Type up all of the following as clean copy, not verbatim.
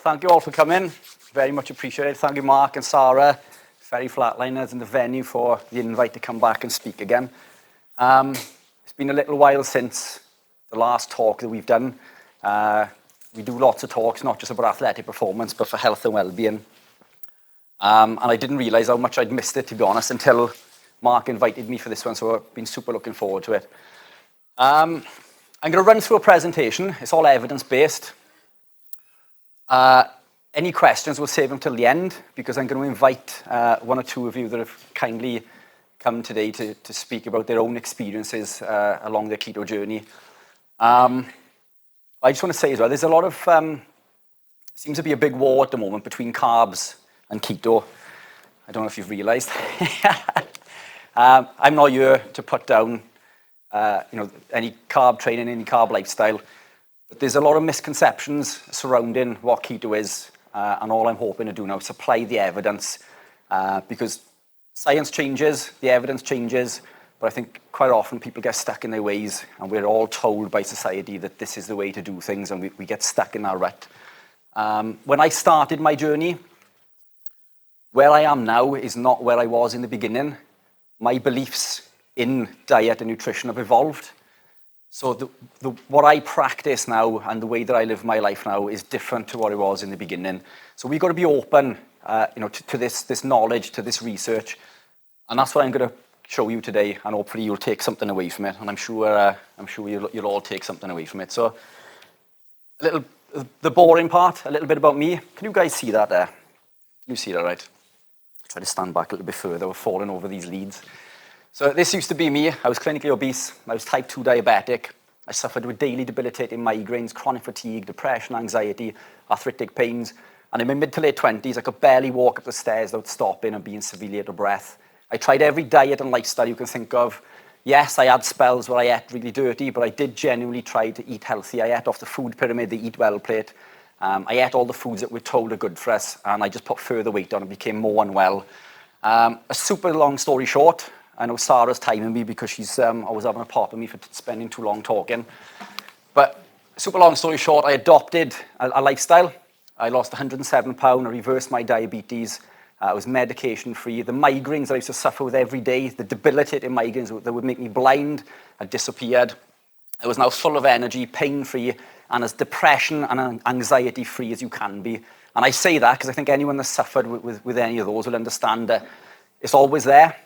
Thank you all for coming. Very much appreciated. Thank you, Mark and Sarah, Ferry Flatliners and the venue for the invite to come back and speak again. It's been a little while since the last talk that we've done. We do lots of talks, not just about athletic performance, but for health and well-being. And I didn't realise how much I'd missed it, to be honest, until Mark invited me for this one, so I've been super looking forward to it. I'm going to run through a presentation. It's all evidence-based. Any questions, we'll save them till the end, because I'm going to invite one or two of you that have kindly come today to speak about their own experiences along their keto journey. I just want to say as well, there's a lot of, seems to be a big war at the moment between carbs and keto. I don't know if you've realised. I'm not here to put down any carb training, any carb lifestyle. But there's a lot of misconceptions surrounding what keto is, and all I'm hoping to do now is supply the evidence, because science changes, the evidence changes, but I think quite often people get stuck in their ways, and we're all told by society that this is the way to do things, and we get stuck in our rut. When I started my journey, where I am now is not where I was in the beginning. My beliefs in diet and nutrition have evolved. So what I practice now and the way that I live my life now is different to what it was in the beginning. So we've got to be open, to this knowledge, to this research, and that's what I'm going to show you today. And hopefully you'll take something away from it. And I'm sure you'll all take something away from it. So the boring part, a little bit about me. Can you guys see that there? Can you see that, right? Try to stand back a little bit further. We're falling over these leads. So this used to be me. I was clinically obese. I was type 2 diabetic. I suffered with daily debilitating migraines, chronic fatigue, depression, anxiety, arthritic pains. And in my mid to late 20s, I could barely walk up the stairs without stopping and being severely out of breath. I tried every diet and lifestyle you can think of. Yes, I had spells where I ate really dirty, but I did genuinely try to eat healthy. I ate off the food pyramid, the Eat Well plate. I ate all the foods that we're told are good for us, and I just put further weight on and became more unwell. A super long story short, I know Sarah's timing me because she's always having a pop at me for spending too long talking. But super long story short, I adopted a lifestyle. I lost 107 pounds, I reversed my diabetes. I was medication free. The migraines that I used to suffer with every day, the debilitating migraines that would make me blind, had disappeared. I was now full of energy, pain free, and as depression and anxiety free as you can be. And I say that because I think anyone that's suffered with any of those will understand that it's always there.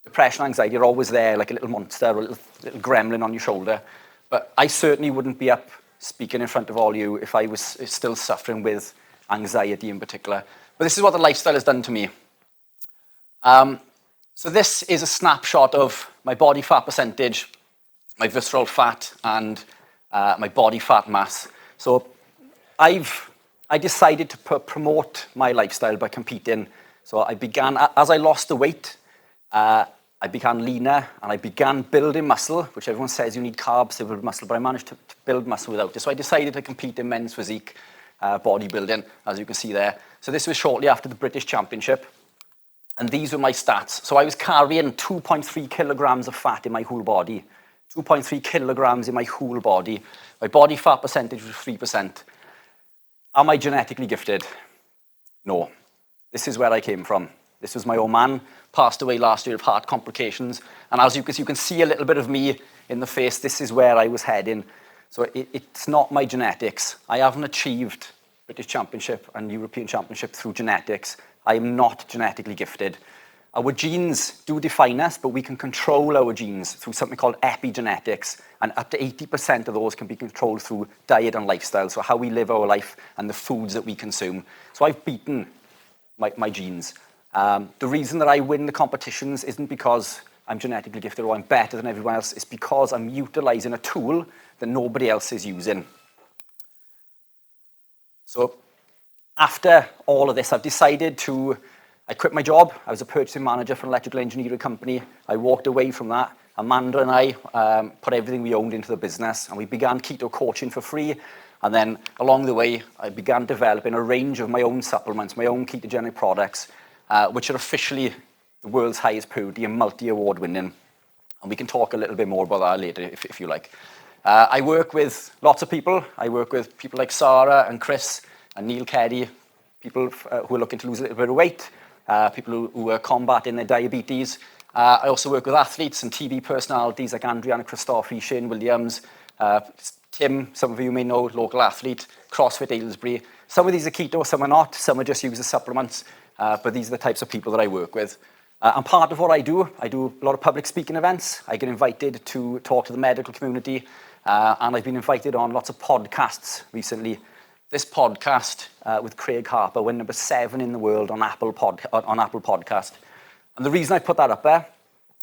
Depression, anxiety are always there, like a little monster or a little gremlin on your shoulder. But I certainly wouldn't be up speaking in front of all you if I was still suffering with anxiety in particular. But this is what the lifestyle has done to me. So this is a snapshot of my body fat percentage, my visceral fat, and my body fat mass. So I decided to promote my lifestyle by competing. So I began, as I lost the weight, I began leaner and I began building muscle, which everyone says you need carbs to build muscle, but I managed to build muscle without it. So I decided to compete in men's physique bodybuilding, as you can see there. So this was shortly after the British Championship. And these were my stats. So I was carrying 2.3 kilograms of fat in my whole body. 2.3 kilograms in my whole body. My body fat percentage was 3%. Am I genetically gifted? No. This is where I came from. This was my old man, passed away last year of heart complications. And as you can see a little bit of me in the face. This is where I was heading. So it's not my genetics. I haven't achieved British Championship and European Championship through genetics. I am not genetically gifted. Our genes do define us, but we can control our genes through something called epigenetics. And up to 80% of those can be controlled through diet and lifestyle. So how we live our life and the foods that we consume. So I've beaten my genes. The reason that I win the competitions isn't because I'm genetically gifted or I'm better than everyone else. It's because I'm utilizing a tool that nobody else is using. So after all of this, I've decided I quit my job. I was a purchasing manager for an electrical engineering company. I walked away from that. Amanda and I put everything we owned into the business, and we began keto coaching for free. And then along the way, I began developing a range of my own supplements, my own ketogenic products, which are officially the world's highest purity and multi-award winning. And we can talk a little bit more about that later if you like. I work with lots of people. I work with people like Sarah and Chris, and Neil Carey, people who are looking to lose a little bit of weight, people who are combating their diabetes. I also work with athletes and TV personalities like Adriana Christophe, Shane Williams, Tim, some of you may know, local athlete, CrossFit Aylesbury. Some of these are keto, some are not, some are just used as supplements, but these are the types of people that I work with. And part of what I do a lot of public speaking events. I get invited to talk to the medical community, and I've been invited on lots of podcasts recently. This podcast with Craig Harper went number 7 in the world on Apple Podcast. And the reason I put that up there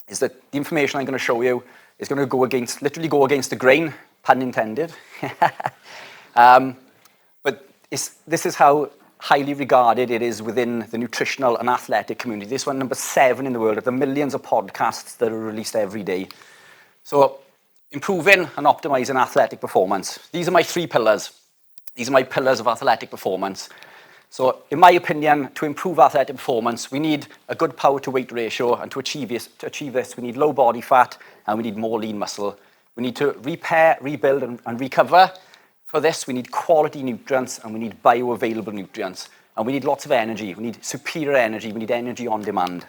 is that the information I'm going to show you is going to literally go against the grain, pun intended. But this is how highly regarded it is within the nutritional and athletic community. This one, number 7 in the world, of the millions of podcasts that are released every day. So, improving and optimizing athletic performance. These are my 3 pillars. These are my pillars of athletic performance. So, in my opinion, to improve athletic performance, we need a good power to weight ratio, and to achieve this, we need low body fat and we need more lean muscle. We need to repair, rebuild, and recover. For this, we need quality nutrients and we need bioavailable nutrients. And we need lots of energy. We need superior energy. We need energy on demand.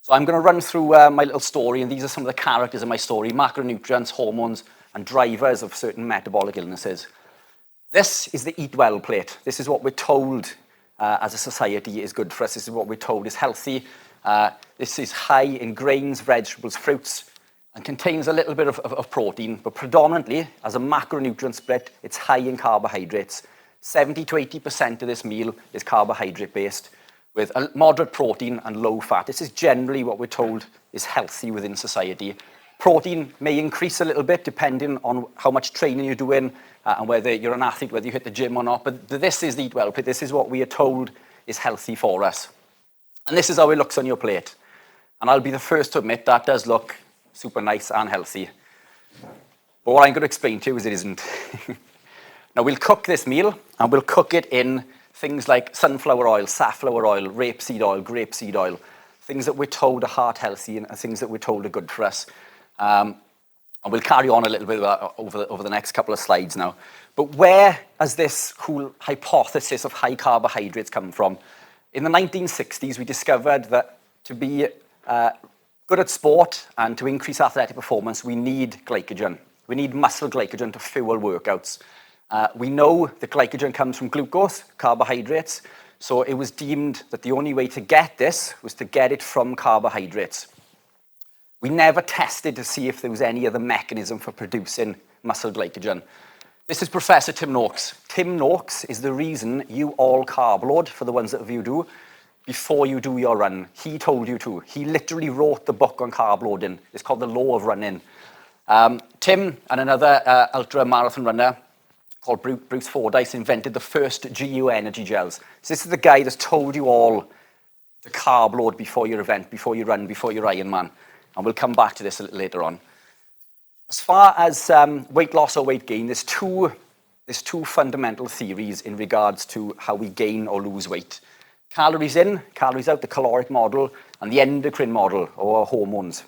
So I'm going to run through my little story, and these are some of the characters in my story: macronutrients, hormones, and drivers of certain metabolic illnesses. This is the Eat Well plate. This is what we're told as a society is good for us. This is what we're told is healthy. This is high in grains, vegetables, fruits, and contains a little bit of protein, but predominantly, as a macronutrient split, it's high in carbohydrates. 70 to 80% of this meal is carbohydrate-based, with a moderate protein and low fat. This is generally what we're told is healthy within society. Protein may increase a little bit depending on how much training you're doing and whether you're an athlete, whether you hit the gym or not, but this is the Eat Well plate. This is what we are told is healthy for us. And this is how it looks on your plate. And I'll be the first to admit that does look super nice and healthy. But what I'm going to explain to you is it isn't. Now, we'll cook this meal, and we'll cook it in things like sunflower oil, safflower oil, rapeseed oil, grapeseed oil, things that we're told are heart healthy and things that we're told are good for us. And we'll carry on a little bit over the next couple of slides now. But where has this whole hypothesis of high carbohydrates come from? In the 1960s, we discovered that to be good at sport and to increase athletic performance, we need glycogen. We need muscle glycogen to fuel workouts. We know that glycogen comes from glucose, carbohydrates, so it was deemed that the only way to get this was to get it from carbohydrates. We never tested to see if there was any other mechanism for producing muscle glycogen. This is Professor Tim Noakes. Tim Noakes is the reason you all carb load, for the ones of you do, before you do your run. He told you to. He literally wrote the book on carb loading. It's called The Law of Running. Tim and another ultra marathon runner called Bruce Fordyce invented the first GU energy gels. So this is the guy that's told you all to carb load before your event, before you run, before your Ironman. And we'll come back to this a little later on. As far as weight loss or weight gain, there's two fundamental theories in regards to how we gain or lose weight. Calories in, calories out, the caloric model, and the endocrine model, or hormones.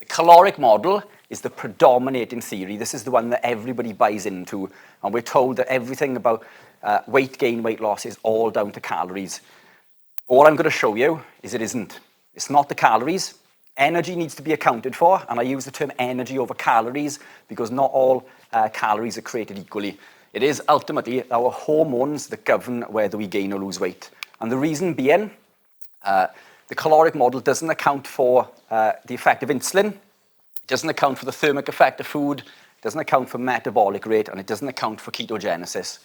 The caloric model is the predominating theory. This is the one that everybody buys into, and we're told that everything about weight gain, weight loss is all down to calories. But what I'm going to show you is it isn't. It's not the calories. Energy needs to be accounted for, and I use the term energy over calories because not all calories are created equally. It is ultimately our hormones that govern whether we gain or lose weight. And the reason being, the caloric model doesn't account for the effect of insulin, it doesn't account for the thermic effect of food, it doesn't account for metabolic rate, and it doesn't account for ketogenesis.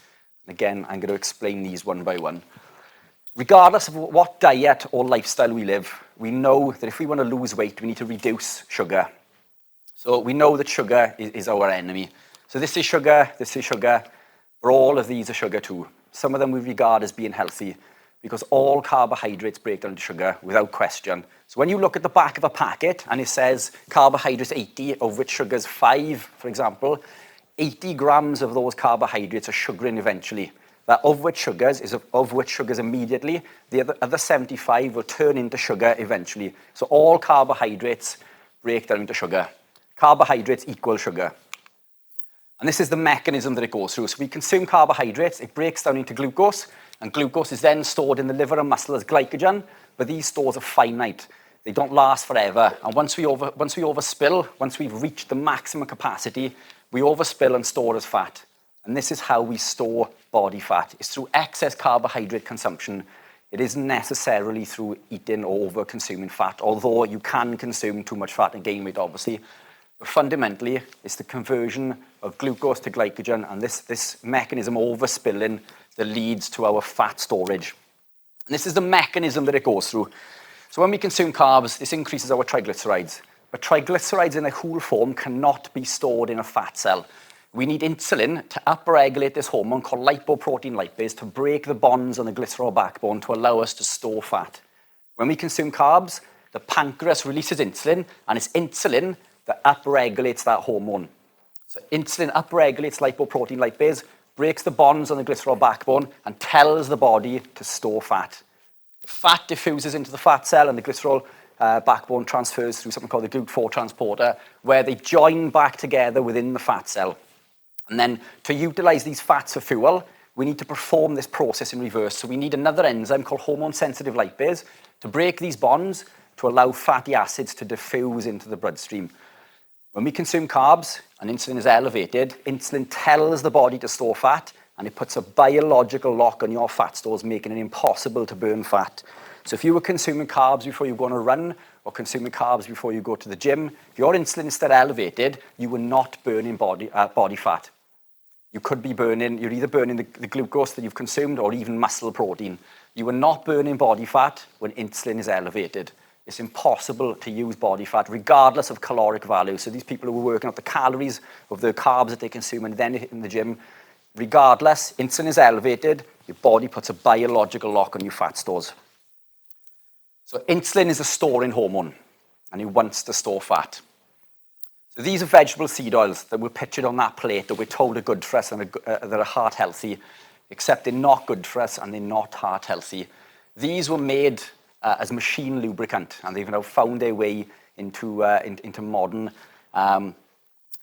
And again, I'm going to explain these one by one. Regardless of what diet or lifestyle we live, we know that if we want to lose weight, we need to reduce sugar. So we know that sugar is our enemy. So this is sugar, but all of these are sugar too. Some of them we regard as being healthy because all carbohydrates break down to sugar without question. So when you look at the back of a packet and it says carbohydrates 80, of which sugar is 5, for example, 80 grams of those carbohydrates are sugaring eventually. Of which sugars immediately, the other 75 will turn into sugar eventually. So all carbohydrates break down into sugar. Carbohydrates equal sugar. And this is the mechanism that it goes through. So we consume carbohydrates, it breaks down into glucose, and glucose is then stored in the liver and muscle as glycogen, but these stores are finite. They don't last forever. And once we overspill, once we've reached the maximum capacity, we overspill and store as fat. And this is how we store body fat. It's through excess carbohydrate consumption. It isn't necessarily through eating or over-consuming fat, although you can consume too much fat and gain weight, obviously. But fundamentally, it's the conversion of glucose to glycogen and this mechanism overspilling that leads to our fat storage. And this is the mechanism that it goes through. So when we consume carbs, this increases our triglycerides. But triglycerides in their whole form cannot be stored in a fat cell. We need insulin to upregulate this hormone called lipoprotein lipase to break the bonds on the glycerol backbone to allow us to store fat. When we consume carbs, the pancreas releases insulin, and it's insulin that upregulates that hormone. So insulin upregulates lipoprotein lipase, breaks the bonds on the glycerol backbone, and tells the body to store fat. The fat diffuses into the fat cell, and the glycerol backbone transfers through something called the GLUT4 transporter, where they join back together within the fat cell. And then to utilize these fats for fuel, we need to perform this process in reverse. So we need another enzyme called hormone-sensitive lipase to break these bonds to allow fatty acids to diffuse into the bloodstream. When we consume carbs and insulin is elevated, insulin tells the body to store fat, and it puts a biological lock on your fat stores, making it impossible to burn fat. So if you were consuming carbs before you go on a run or consuming carbs before you go to the gym, if your insulin is still elevated, you were not burning body fat. You could be burning, you're either burning the glucose that you've consumed or even muscle protein. You are not burning body fat when insulin is elevated. It's impossible to use body fat regardless of caloric value. So these people who are working out the calories of the carbs that they consume and then in the gym, regardless, insulin is elevated, your body puts a biological lock on your fat stores. So insulin is a storing hormone, and it wants to store fat. So these are vegetable seed oils that were pictured on that plate that we're told are good for us and that are heart healthy, except they're not good for us and they're not heart healthy. These were made as machine lubricant, and they've now found their way into modern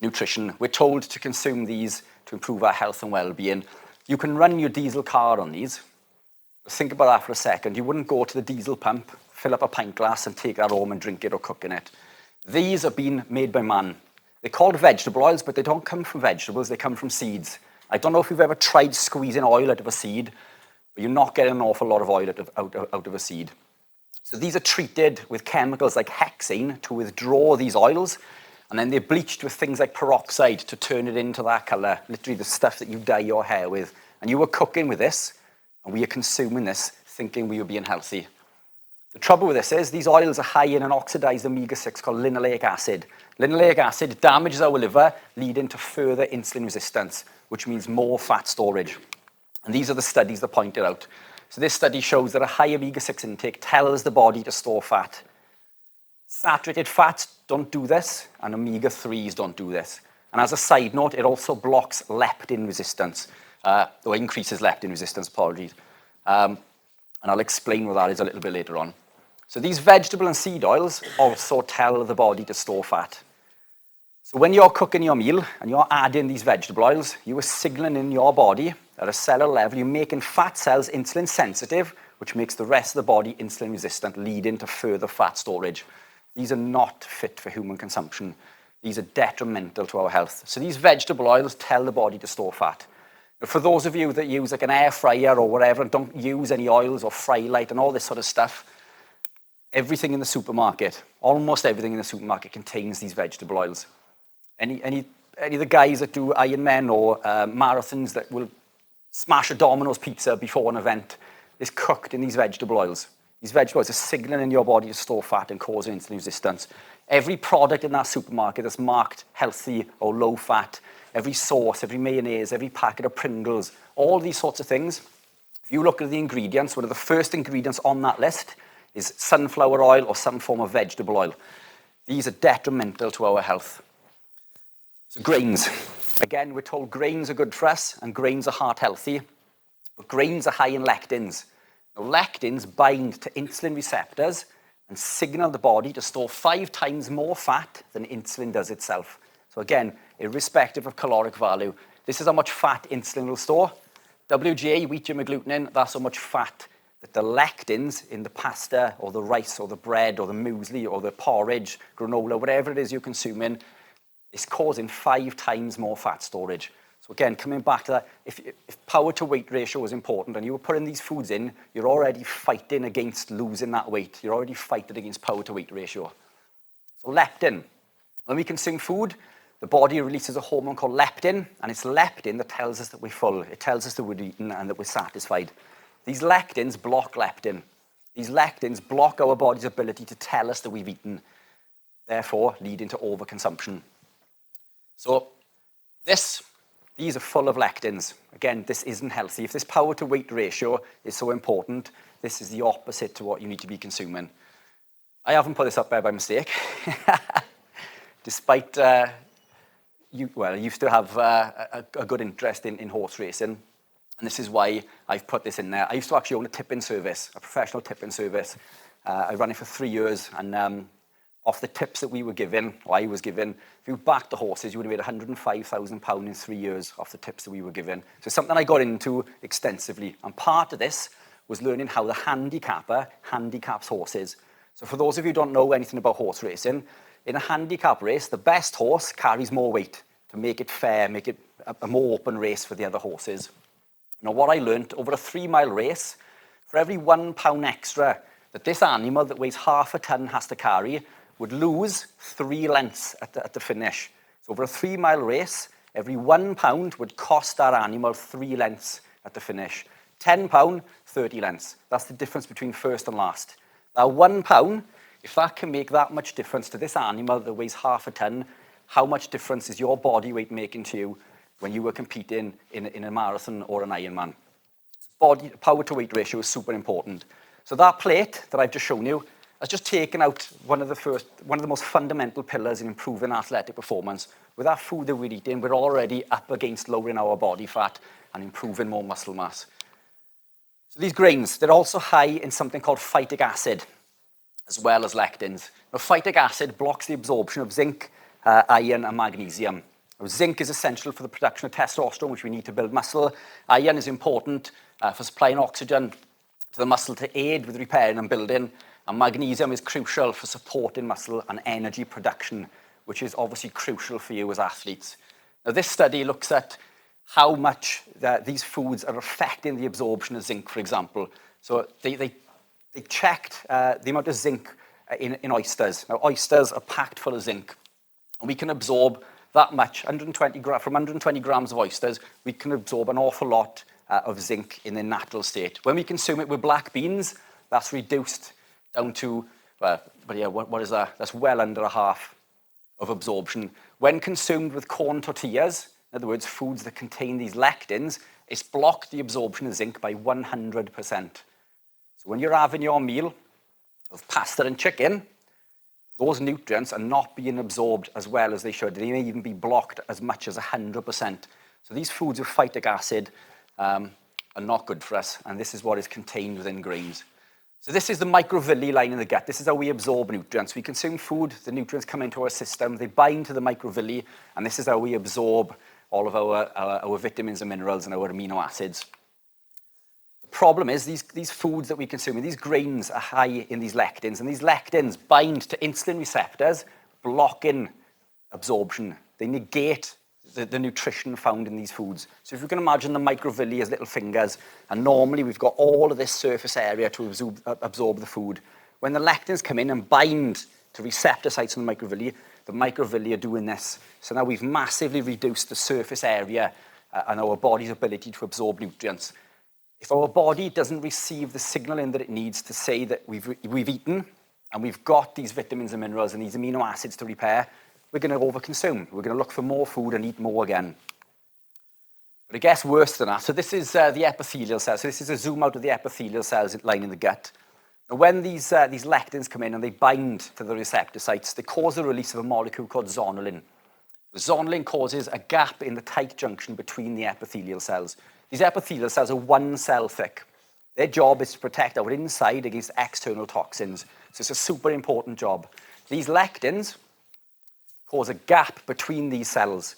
nutrition. We're told to consume these to improve our health and well-being. You can run your diesel car on these. But think about that for a second. You wouldn't go to the diesel pump, fill up a pint glass and take that home and drink it or cook in it. These have been made by man. They're called vegetable oils, but they don't come from vegetables, they come from seeds. I don't know if you've ever tried squeezing oil out of a seed, but you're not getting an awful lot of oil out of a seed. So these are treated with chemicals like hexane to withdraw these oils, and then they're bleached with things like peroxide to turn it into that colour, literally the stuff that you dye your hair with. And you were cooking with this, and we are consuming this, thinking we were being healthy. The trouble with this is these oils are high in an oxidized omega-6 called linoleic acid. Linoleic acid damages our liver, leading to further insulin resistance, which means more fat storage. And these are the studies that point it out. So this study shows that a high omega-6 intake tells the body to store fat. Saturated fats don't do this, and omega-3s don't do this. And as a side note, it also blocks leptin resistance, or increases leptin resistance, apologies. And I'll explain what that is a little bit later on. So these vegetable and seed oils also tell the body to store fat. So when you're cooking your meal and you're adding these vegetable oils, you are signaling in your body at a cellular level, you're making fat cells insulin sensitive, which makes the rest of the body insulin resistant, leading to further fat storage. These are not fit for human consumption. These are detrimental to our health. So these vegetable oils tell the body to store fat. But for those of you that use like an air fryer or whatever, and don't use any oils or fry light and all this sort of stuff, everything in the supermarket, almost everything in the supermarket contains these vegetable oils. Any of the guys that do Ironman or marathons that will smash a Domino's pizza before an event is cooked in these vegetable oils. These vegetable oils are signaling in your body to store fat and cause insulin resistance. Every product in that supermarket that's marked healthy or low fat, every sauce, every mayonnaise, every packet of Pringles, all these sorts of things, if you look at the ingredients, one of the first ingredients on that list is sunflower oil or some form of vegetable oil. These are detrimental to our health. So grains. Again, we're told grains are good for us and grains are heart healthy, but grains are high in lectins. Now, lectins bind to insulin receptors and signal the body to store 5 times more fat than insulin does itself. So again, irrespective of caloric value, this is how much fat insulin will store. WGA, wheat germ agglutinin, that's how much fat that the lectins in the pasta or the rice or the bread or the muesli or the porridge, granola, whatever it is you're consuming, is causing 5 times more fat storage. So again, coming back to that, if power to weight ratio is important and you were putting these foods in, you're already fighting against losing that weight. You're already fighting against power to weight ratio. So leptin. When we consume food, the body releases a hormone called leptin, and it's leptin that tells us that we're full. It tells us that we're eating and that we're satisfied. These lectins block leptin. These lectins block our body's ability to tell us that we've eaten, therefore leading to overconsumption. So these are full of lectins. Again, this isn't healthy. If this power to weight ratio is so important, this is the opposite to what you need to be consuming. I haven't put this up there by mistake. Despite, I used to have a good interest in horse racing, and this is why I've put this in there. I used to actually own a tipping service, a professional tipping service. I ran it for 3 years, and off the tips that we were given, or I was given, if you backed the horses, you would have made £105,000 in 3 years off the tips that we were given. So it's something I got into extensively. And part of this was learning how the handicapper handicaps horses. So for those of you who don't know anything about horse racing, in a handicap race, the best horse carries more weight to make it fair, make it a more open race for the other horses. Now, what I learned over a 3-mile race, for every £1 extra that this animal that weighs half a ton has to carry, would lose 3 lengths at the finish. So over a 3-mile race, every £1 would cost that animal 3 lengths at the finish. £10, 30 lengths. That's the difference between first and last. Now, £1, if that can make that much difference to this animal that weighs half a ton, how much difference is your body weight making to you when you were competing in a marathon or an Ironman? Body power to weight ratio is super important. So that plate that I've just shown you has just taken out one of the most fundamental pillars in improving athletic performance. With that food that we're eating, we're already up against lowering our body fat and improving more muscle mass. So these grains, they're also high in something called phytic acid, as well as lectins. Now, phytic acid blocks the absorption of zinc, iron, and magnesium. Now, zinc is essential for the production of testosterone, which we need to build muscle. Iron is important for supplying oxygen to the muscle to aid with repairing and building. And magnesium is crucial for supporting muscle and energy production, which is obviously crucial for you as athletes. Now, this study looks at how much these foods are affecting the absorption of zinc, for example. So they checked the amount of zinc in oysters. Now, oysters are packed full of zinc, and we can absorb that much, from 120 grams of oysters, we can absorb an awful lot of zinc in their natural state. When we consume it with black beans, that's reduced down to, what is that? That's well under a half of absorption. When consumed with corn tortillas, in other words, foods that contain these lectins, it's blocked the absorption of zinc by 100%. So when you're having your meal of pasta and chicken, those nutrients are not being absorbed as well as they should. They may even be blocked as much as 100%. So these foods with phytic acid are not good for us, and this is what is contained within grains. So this is the microvilli line in the gut. This is how we absorb nutrients. We consume food, the nutrients come into our system, they bind to the microvilli, and this is how we absorb all of our vitamins and minerals and our amino acids. The problem is these foods that we consume, these grains are high in these lectins, and these lectins bind to insulin receptors, blocking absorption. They negate the nutrition found in these foods. So if you can imagine the microvilli as little fingers, and normally we've got all of this surface area to absorb the food. When the lectins come in and bind to receptor sites in the microvilli are doing this. So now we've massively reduced the surface area and our body's ability to absorb nutrients. If our body doesn't receive the signaling that it needs to say that we've eaten and we've got these vitamins and minerals and these amino acids to repair, we're going to overconsume. We're going to look for more food and eat more again. But it gets worse than that. So this is the epithelial cells. So this is a zoom out of the epithelial cells lining the gut. Now, when these lectins come in and they bind to the receptor sites, they cause the release of a molecule called zonulin. The zonulin causes a gap in the tight junction between the epithelial cells. These epithelial cells are 1 cell thick. Their job is to protect our inside against external toxins. So it's a super important job. These lectins cause a gap between these cells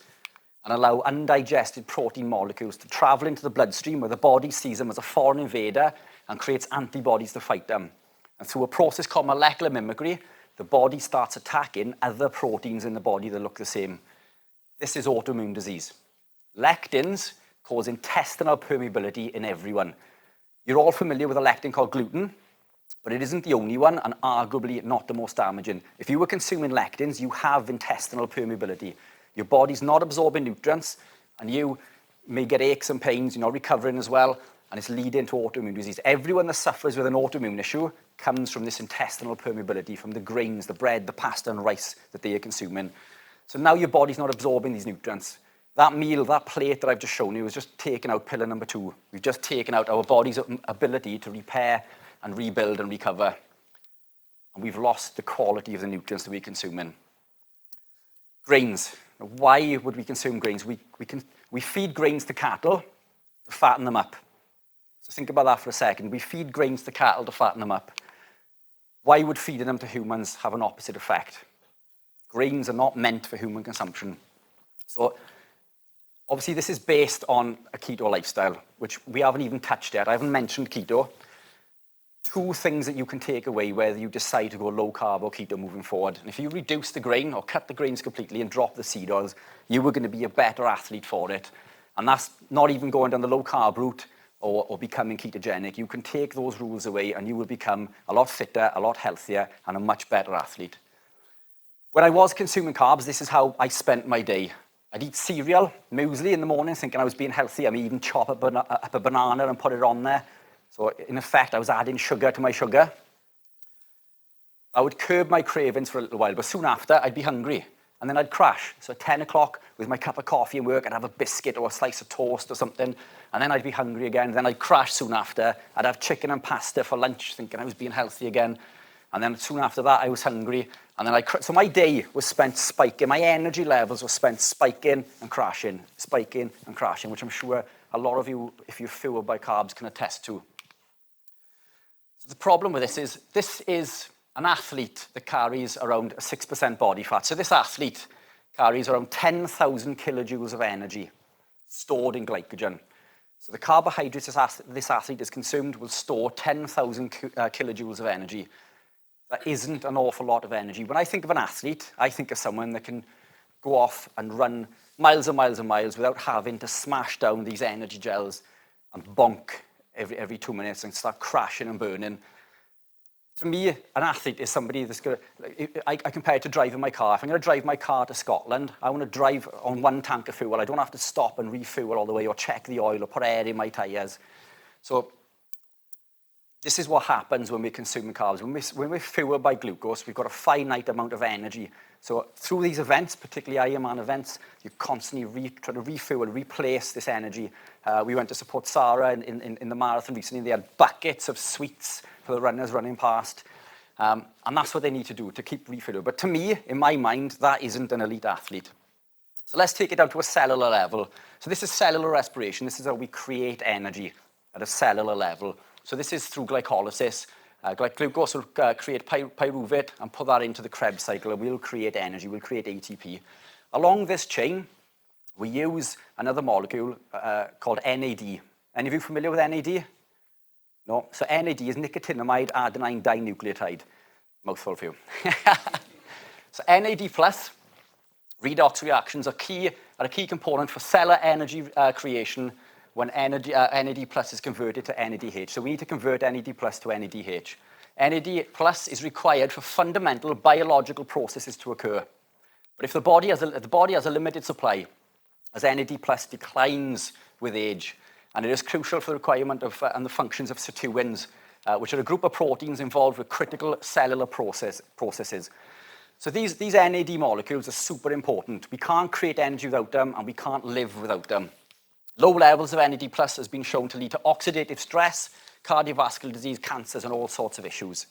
and allow undigested protein molecules to travel into the bloodstream where the body sees them as a foreign invader and creates antibodies to fight them. And through a process called molecular mimicry, the body starts attacking other proteins in the body that look the same. This is autoimmune disease. Lectins cause intestinal permeability in everyone. You're all familiar with a lectin called gluten, but it isn't the only one and arguably not the most damaging. If you were consuming lectins, you have intestinal permeability. Your body's not absorbing nutrients and you may get aches and pains, you're not recovering as well, and it's leading to autoimmune disease. Everyone that suffers with an autoimmune issue comes from this intestinal permeability, from the grains, the bread, the pasta and rice that they are consuming. So now your body's not absorbing these nutrients. That meal, that plate that I've just shown you is just taking out pillar number 2. We've just taken out our body's ability to repair and rebuild and recover. And we've lost the quality of the nutrients that we're consuming. Grains. Now, why would we consume grains? We feed grains to cattle to fatten them up. So think about that for a second. We feed grains to cattle to fatten them up. Why would feeding them to humans have an opposite effect? Grains are not meant for human consumption. So obviously this is based on a keto lifestyle, which we haven't even touched yet. I haven't mentioned keto. 2 things that you can take away whether you decide to go low carb or keto moving forward. And if you reduce the grain or cut the grains completely and drop the seed oils, you are going to be a better athlete for it. And that's not even going down the low carb route or becoming ketogenic. You can take those rules away and you will become a lot fitter, a lot healthier, and a much better athlete. When I was consuming carbs, this is how I spent my day. I'd eat cereal, muesli in the morning, thinking I was being healthy. I may even chop up a banana and put it on there. So in effect, I was adding sugar to my sugar. I would curb my cravings for a little while, but soon after, I'd be hungry. And then I'd crash. So at 10 o'clock, with my cup of coffee and work, I'd have a biscuit or a slice of toast or something. And then I'd be hungry again. Then I'd crash soon after. I'd have chicken and pasta for lunch, thinking I was being healthy again. And then soon after that, I was hungry. And then so my day was spent spiking. My energy levels were spent spiking and crashing, which I'm sure a lot of you, if you're fueled by carbs, can attest to. So the problem with this is an athlete that carries around 6% body fat. So this athlete carries around 10,000 kilojoules of energy stored in glycogen. So the carbohydrates this athlete is consumed will store 10,000 kilojoules of energy. That isn't an awful lot of energy. When I think of an athlete, I think of someone that can go off and run miles and miles and miles without having to smash down these energy gels and bonk every 2 minutes and start crashing and burning. To me, an athlete is somebody that's going to, I compare it to driving my car. If I'm going to drive my car to Scotland, I want to drive on 1 tank of fuel. I don't have to stop and refuel all the way or check the oil or put air in my tyres. So this is what happens when we're consuming carbs. When we're fueled by glucose, we've got a finite amount of energy. So through these events, particularly Ironman events, you're constantly trying to refuel, replace this energy. We went to support Sarah in the marathon recently. They had buckets of sweets for the runners running past. And that's what they need to do to keep refilling. But to me, in my mind, that isn't an elite athlete. So let's take it down to a cellular level. So this is cellular respiration. This is how we create energy at a cellular level. So this is through glycolysis. Glucose will create pyruvate and put that into the Krebs cycle, and we'll create energy, we'll create ATP. Along this chain, we use another molecule called NAD. Any of you familiar with NAD? No? So NAD is nicotinamide adenine dinucleotide. Mouthful for you. So NAD plus redox reactions are a key component for cellular energy creation when NAD plus is converted to NADH. So we need to convert NAD plus to NADH. NAD plus is required for fundamental biological processes to occur. But if the body has a limited supply, as NAD plus declines with age, and it is crucial for the requirement of and the functions of sirtuins, which are a group of proteins involved with critical cellular processes. So these NAD molecules are super important. We can't create energy without them, and we can't live without them. Low levels of NAD plus has been shown to lead to oxidative stress, cardiovascular disease, cancers, and all sorts of issues.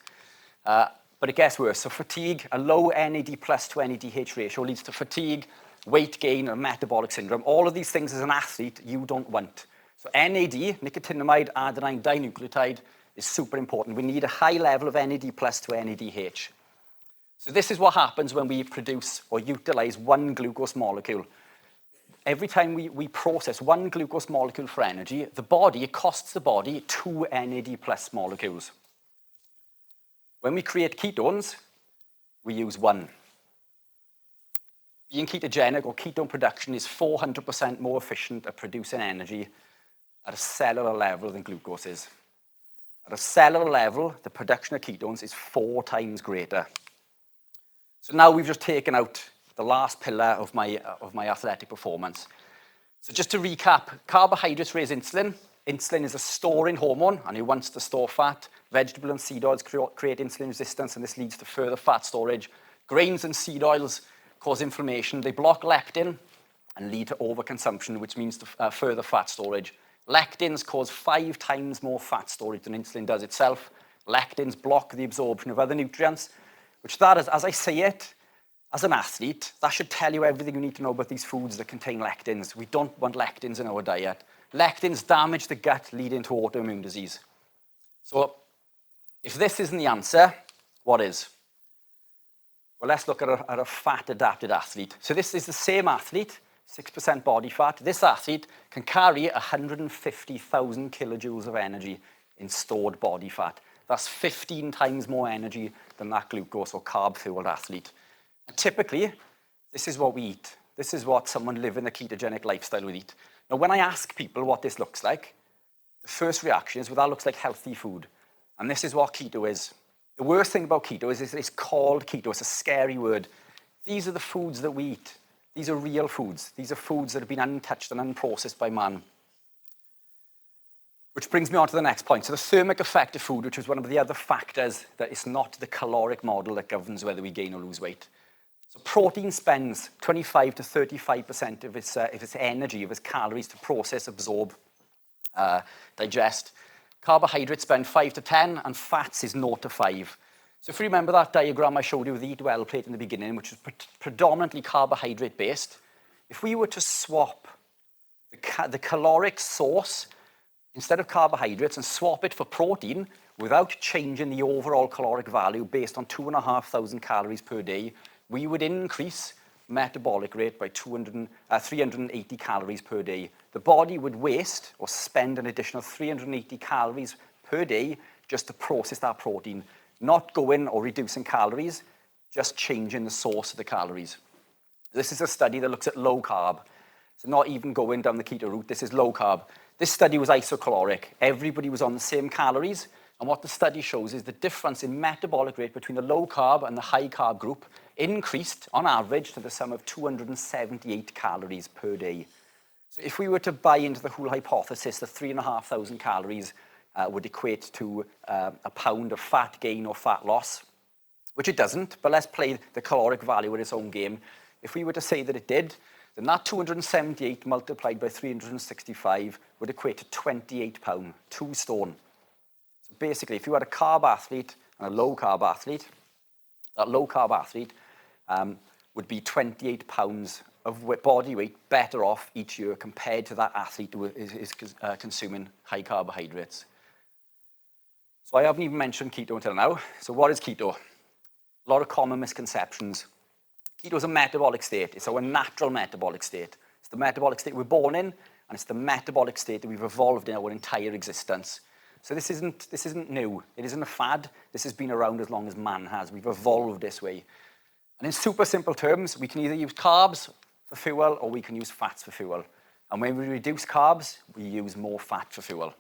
But it gets worse. So fatigue, a low NAD plus to NADH ratio leads to fatigue, weight gain, and metabolic syndrome. All of these things as an athlete you don't want. So NAD, nicotinamide adenine dinucleotide, is super important. We need a high level of NAD plus to NADH. So this is what happens when we produce or utilize one glucose molecule. Every time we process one glucose molecule for energy, it costs the body 2 NAD plus molecules. When we create ketones, we use 1. Being ketogenic or ketone production is 400% more efficient at producing energy at a cellular level than glucose is. At a cellular level, the production of ketones is 4 times greater. So now we've just taken out the last pillar of my athletic performance. So just to recap, carbohydrates raise insulin. Insulin is a storing hormone, and it wants to store fat. Vegetable and seed oils create insulin resistance, and this leads to further fat storage. Grains and seed oils cause inflammation. They block leptin and lead to overconsumption, which means to, further fat storage. Lectins cause 5 times more fat storage than insulin does itself. Lectins block the absorption of other nutrients, which that is, as I say it, as an athlete, that should tell you everything you need to know about these foods that contain lectins. We don't want lectins in our diet. Lectins damage the gut, leading to autoimmune disease. So if this isn't the answer, what is? Well, let's look at a fat-adapted athlete. So this is the same athlete, 6% body fat. This athlete can carry 150,000 kilojoules of energy in stored body fat. That's 15 times more energy than that glucose or carb-fueled athlete. And typically, this is what we eat. This is what someone living a ketogenic lifestyle would eat. Now, when I ask people what this looks like, the first reaction is, well, that looks like healthy food. And this is what keto is. The worst thing about keto is it's called keto. It's a scary word. These are the foods that we eat. These are real foods. These are foods that have been untouched and unprocessed by man. Which brings me on to the next point. So the thermic effect of food, which is one of the other factors that is not the caloric model that governs whether we gain or lose weight. So protein spends 25 to 35% of its energy, of its calories to process, absorb, digest. Carbohydrates spend 5 to 10, and fats is 0 to 5. So if you remember that diagram I showed you with the Eat Well plate in the beginning, which is predominantly carbohydrate-based, if we were to swap the caloric source, instead of carbohydrates, and swap it for protein without changing the overall caloric value based on 2,500 calories per day, we would increase metabolic rate by 380 calories per day. The body would waste or spend an additional 380 calories per day just to process that protein, not going or reducing calories, just changing the source of the calories. This is a study that looks at low carb. So not even going down the keto route, this is low carb. This study was isocaloric. Everybody was on the same calories. And what the study shows is the difference in metabolic rate between the low carb and the high carb group increased on average to the sum of 278 calories per day. So if we were to buy into the whole hypothesis that 3,500 calories would equate to a pound of fat gain or fat loss, which it doesn't, but let's play the caloric value in its own game. If we were to say that it did, then that 278 multiplied by 365 would equate to 28 pounds, 2 stone. So basically, if you had a carb athlete and a low carb athlete, that low carb athlete would be 28 pounds of body weight better off each year compared to that athlete who is consuming high carbohydrates. So I haven't even mentioned keto until now. So what is keto? A lot of common misconceptions. Keto is a metabolic state. It's our natural metabolic state. It's the metabolic state we're born in, and it's the metabolic state that we've evolved in our entire existence. So this isn't new. It isn't a fad. This has been around as long as man has. We've evolved this way. And in super simple terms, we can either use carbs for fuel or we can use fats for fuel. And when we reduce carbs, we use more fat for fuel.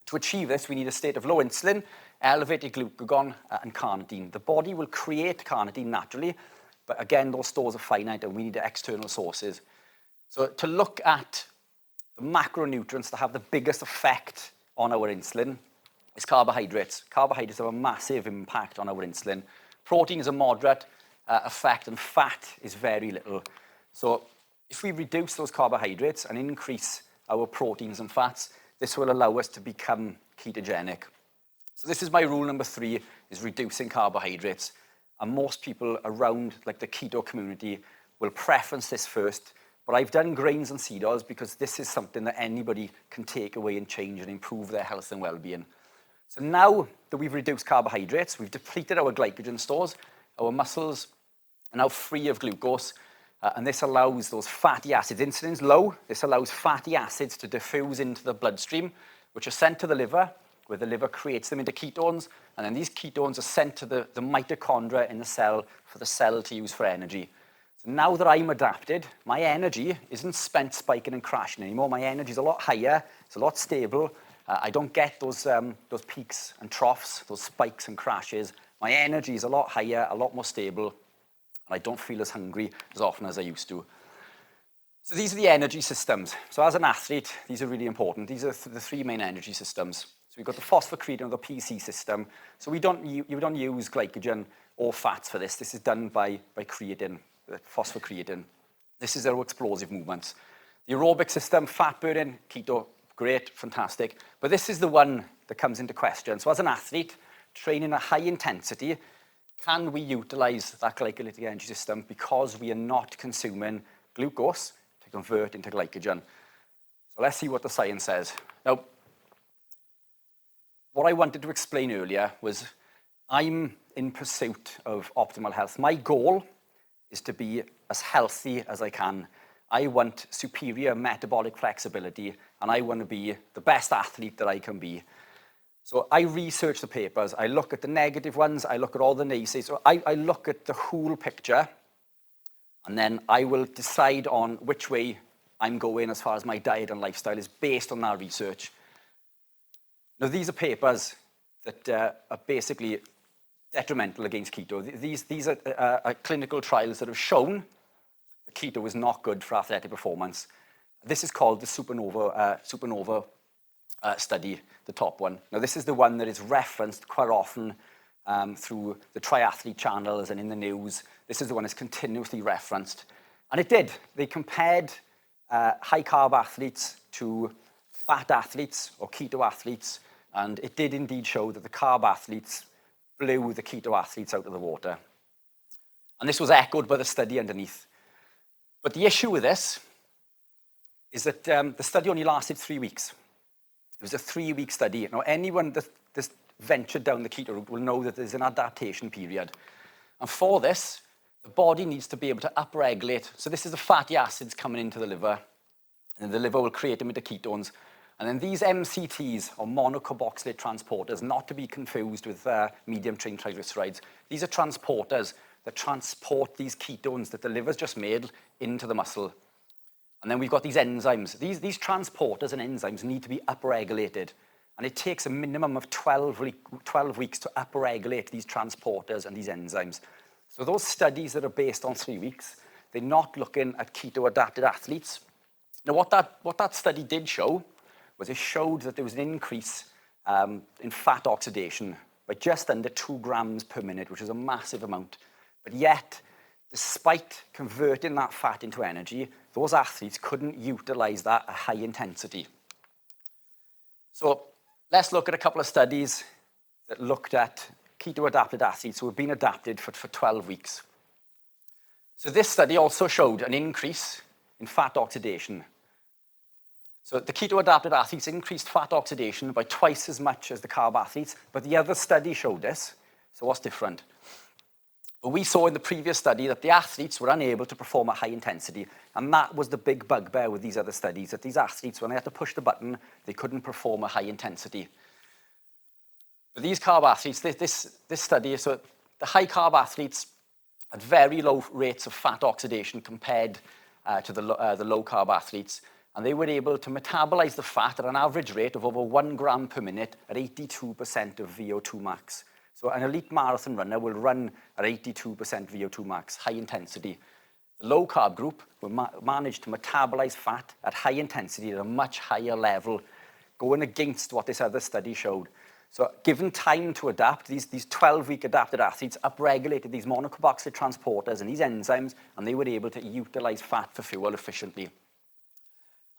To achieve this, we need a state of low insulin, elevated glucagon, and carnitine. The body will create carnitine naturally, but again, those stores are finite and we need external sources. So to look at the macronutrients that have the biggest effect on our insulin is carbohydrates. Carbohydrates have a massive impact on our insulin. Protein is a moderate effect, and fat is very little. So if we reduce those carbohydrates and increase our proteins and fats, this will allow us to become ketogenic. So this is my rule number 3, is reducing carbohydrates. And most people around like the keto community will preference this first. But I've done grains and seed oils because this is something that anybody can take away and change and improve their health and well-being. So now that we've reduced carbohydrates, we've depleted our glycogen stores, our muscles are now free of glucose, and this allows those fatty acids, insulin's low, this allows fatty acids to diffuse into the bloodstream, which are sent to the liver, where the liver creates them into ketones, and then these ketones are sent to the mitochondria in the cell for the cell to use for energy. So now that I'm adapted, my energy isn't spent spiking and crashing anymore. My energy is a lot higher, it's a lot stable. I don't get those peaks and troughs, those spikes and crashes. My energy is a lot higher, a lot more stable, and I don't feel as hungry as often as I used to. So these are the energy systems. So as an athlete, these are really important. These are the three main energy systems. So we've got the phosphocreatine or the PC system. So you don't use glycogen or fats for this. This is done by creatine, phosphocreatine. This is our explosive movements. The aerobic system, fat burning, keto, great, fantastic. But this is the one that comes into question. So as an athlete, training at high intensity, can we utilize that glycolytic energy system because we are not consuming glucose to convert into glycogen? So let's see what the science says. Now, what I wanted to explain earlier was I'm in pursuit of optimal health. My goal is to be as healthy as I can. I want superior metabolic flexibility, and I want to be the best athlete that I can be. So I research the papers, I look at the negative ones, I look at all the naysays. So I look at the whole picture, and then I will decide on which way I'm going as far as my diet and lifestyle is based on that research. Now, these are papers that are basically detrimental against keto. These are clinical trials that have shown that keto is not good for athletic performance. This is called the Supernova study, the top one. Now, this is the one that is referenced quite often through the triathlete channels and in the news. This is the one that's continuously referenced. And it did. They compared high-carb athletes to fat athletes or keto athletes, and it did indeed show that the carb athletes blew the keto athletes out of the water. And this was echoed by the study underneath. But the issue with this is that the study only lasted 3 weeks. It was a 3-week study. Now, anyone that's ventured down the keto route will know that there's an adaptation period. And for this, the body needs to be able to upregulate. So this is the fatty acids coming into the liver, and the liver will create them into ketones. And then these MCTs, or monocarboxylate transporters, not to be confused with medium-chain triglycerides. These are transporters that transport these ketones that the liver's just made into the muscle. And then we've got these enzymes. These transporters and enzymes need to be upregulated. And it takes a minimum of 12 weeks to upregulate these transporters and these enzymes. So those studies that are based on 3 weeks, they're not looking at keto-adapted athletes. Now, what that study did show was it showed that there was an increase in fat oxidation by just under 2 grams per minute, which is a massive amount. But yet, despite converting that fat into energy, those athletes couldn't utilize that at high intensity. So let's look at a couple of studies that looked at keto-adapted athletes who have been adapted for 12 weeks. So this study also showed an increase in fat oxidation. So the keto-adapted athletes increased fat oxidation by twice as much as the carb athletes, but the other study showed this. So what's different? But we saw in the previous study that the athletes were unable to perform at high intensity, and that was the big bugbear with these other studies, that these athletes, when they had to push the button, they couldn't perform at high intensity. But these carb athletes, this study, so the high carb athletes had very low rates of fat oxidation compared to the low carb athletes, and they were able to metabolize the fat at an average rate of over 1 gram per minute at 82% of VO2 max. So an elite marathon runner will run at 82% VO2 max, high intensity. The low carb group will manage to metabolize fat at high intensity at a much higher level, going against what this other study showed. So given time to adapt, these 12-week adapted athletes upregulated these monocarboxylate transporters and these enzymes, and they were able to utilize fat for fuel efficiently.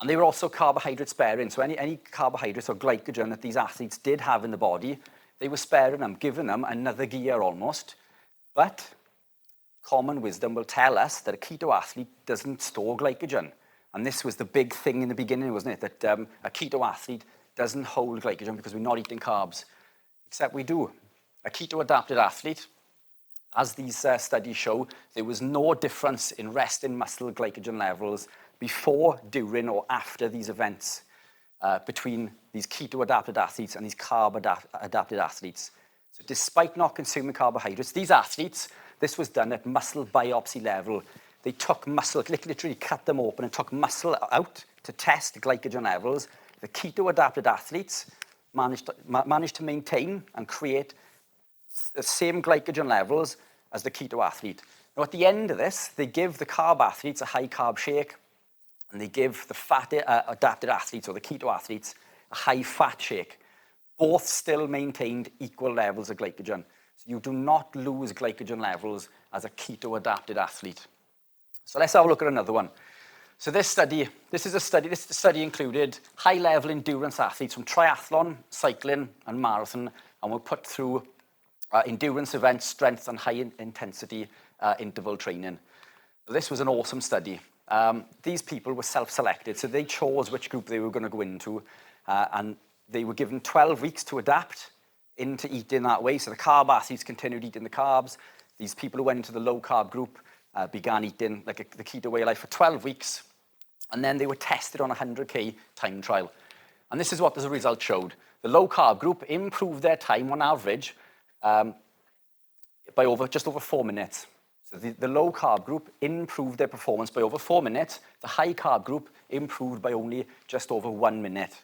And they were also carbohydrate sparing. So any carbohydrates or glycogen that these athletes did have in the body, they were sparing them, giving them another gear almost. But common wisdom will tell us that a keto athlete doesn't store glycogen. And this was the big thing in the beginning, wasn't it? That a keto athlete doesn't hold glycogen because we're not eating carbs. Except we do. A keto-adapted athlete, as these studies show, there was no difference in resting muscle glycogen levels before, during, or after these events between these keto-adapted athletes and these carb-adapted athletes. So despite not consuming carbohydrates, these athletes, this was done at muscle biopsy level. They took muscle, literally cut them open and took muscle out to test glycogen levels. The keto-adapted athletes managed to maintain and create the same glycogen levels as the keto athlete. Now, at the end of this, they give the carb athletes a high-carb shake, and they give the fat-adapted athletes, or the keto athletes, a high-fat shake. Both still maintained equal levels of glycogen. So you do not lose glycogen levels as a keto-adapted athlete. So let's have a look at another one. So this study included high-level endurance athletes from triathlon, cycling, and marathon, and were put through endurance events, strength, and high-intensity interval training. This was an awesome study. These people were self-selected, so they chose which group they were going to go into, and they were given 12 weeks to adapt into eating that way. So the carb athletes continued eating the carbs. These people who went into the low-carb group began eating like the keto way of life for 12 weeks, and then they were tested on a 100K time trial. And this is what the result showed. The low-carb group improved their time on average by just over 4 minutes. So the low-carb group improved their performance by over 4 minutes. The high-carb group improved by only just over 1 minute.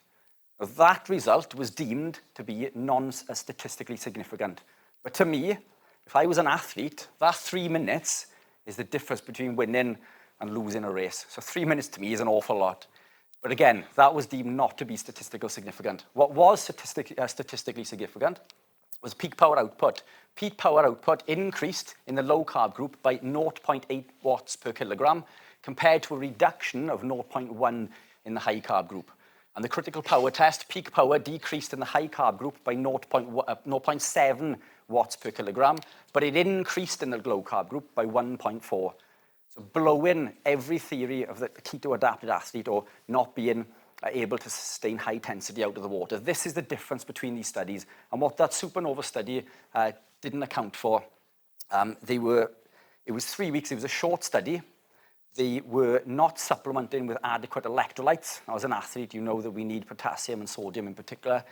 Now, that result was deemed to be non-statistically significant. But to me, if I was an athlete, that 3 minutes is the difference between winning and losing a race. So 3 minutes to me is an awful lot. But again, that was deemed not to be statistically significant. What was statistically significant was peak power output. Peak power output increased in the low-carb group by 0.8 watts per kilogram, compared to a reduction of 0.1 in the high-carb group. And the critical power test, peak power decreased in the high-carb group by 0.7 watts per kilogram, but it increased in the low-carb group by 1.4. So blowing every theory of the keto-adapted athlete, or not being able to sustain high intensity out of the water. This is the difference between these studies. And what that Supernova study didn't account for, it was 3 weeks, it was a short study. They were not supplementing with adequate electrolytes. Now, as an athlete, you know that we need potassium and sodium in particular.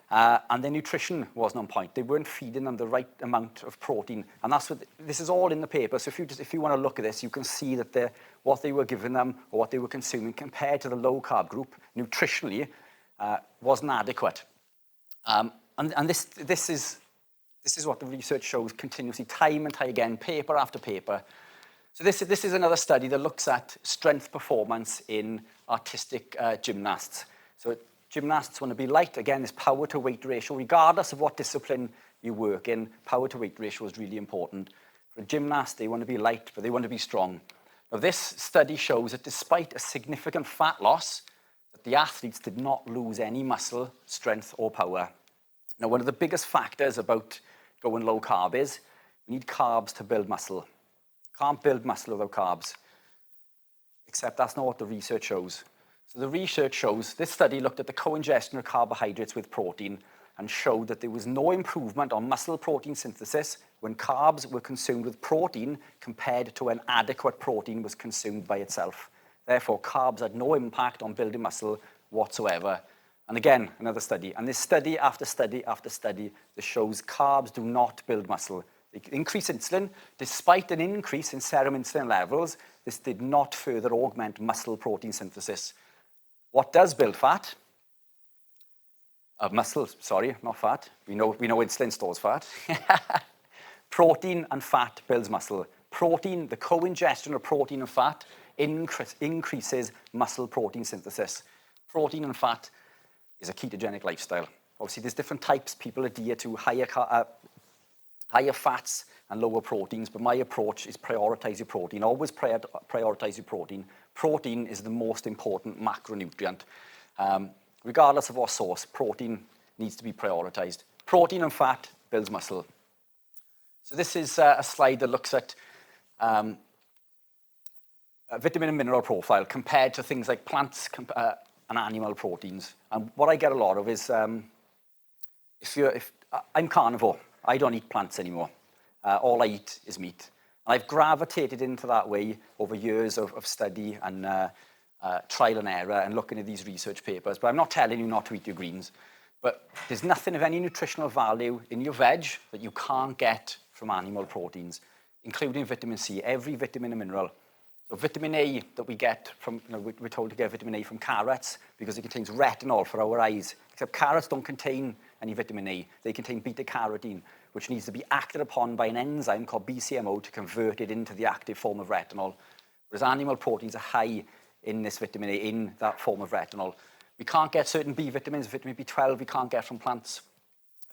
And their nutrition wasn't on point. They weren't feeding them the right amount of protein. And this is all in the paper. So if you want to look at this, you can see that what they were giving them, or what they were consuming compared to the low-carb group, nutritionally, wasn't adequate. And this is what the research shows continuously, time and time again, paper after paper. So this is another study that looks at strength performance in artistic gymnasts. So gymnasts want to be light. Again, this power to weight ratio, regardless of what discipline you work in, power to weight ratio is really important. For a gymnast, they want to be light, but they want to be strong. Now, this study shows that despite a significant fat loss, that the athletes did not lose any muscle, strength, or power. Now, one of the biggest factors about going low carb is you need carbs to build muscle. Can't build muscle without carbs, except that's not what the research shows. So the research shows, this study looked at the co-ingestion of carbohydrates with protein and showed that there was no improvement on muscle protein synthesis when carbs were consumed with protein compared to when adequate protein was consumed by itself. Therefore, carbs had no impact on building muscle whatsoever. And again, another study. And this study after study after study that shows carbs do not build muscle. They increase insulin. Despite an increase in serum insulin levels, this did not further augment muscle protein synthesis. What does build fat? Muscle, sorry, not fat. We know insulin stores fat. Protein and fat builds muscle. Protein, the co-ingestion of protein and fat increases muscle protein synthesis. Protein and fat is a ketogenic lifestyle. Obviously, there's different types. People adhere to higher fats and lower proteins, but my approach is prioritize your protein. Always prioritize your protein. Protein is the most important macronutrient. Regardless of what source, protein needs to be prioritized. Protein and fat builds muscle. So this is a slide that looks at a vitamin and mineral profile compared to things like plants and animal proteins. And what I get a lot of is, I'm carnivore. I don't eat plants anymore. all I eat is meat. And I've gravitated into that way over years of study and trial and error and looking at these research papers. But I'm not telling you not to eat your greens. But there's nothing of any nutritional value in your veg that you can't get from animal proteins, including vitamin C, every vitamin and mineral. So vitamin A that we get from, we're told to get vitamin A from carrots because it contains retinol for our eyes. Except carrots don't contain any vitamin A. They contain beta-carotene, which needs to be acted upon by an enzyme called BCMO to convert it into the active form of retinol. Whereas animal proteins are high in this vitamin A, in that form of retinol. We can't get certain B vitamins, vitamin B12 we can't get from plants.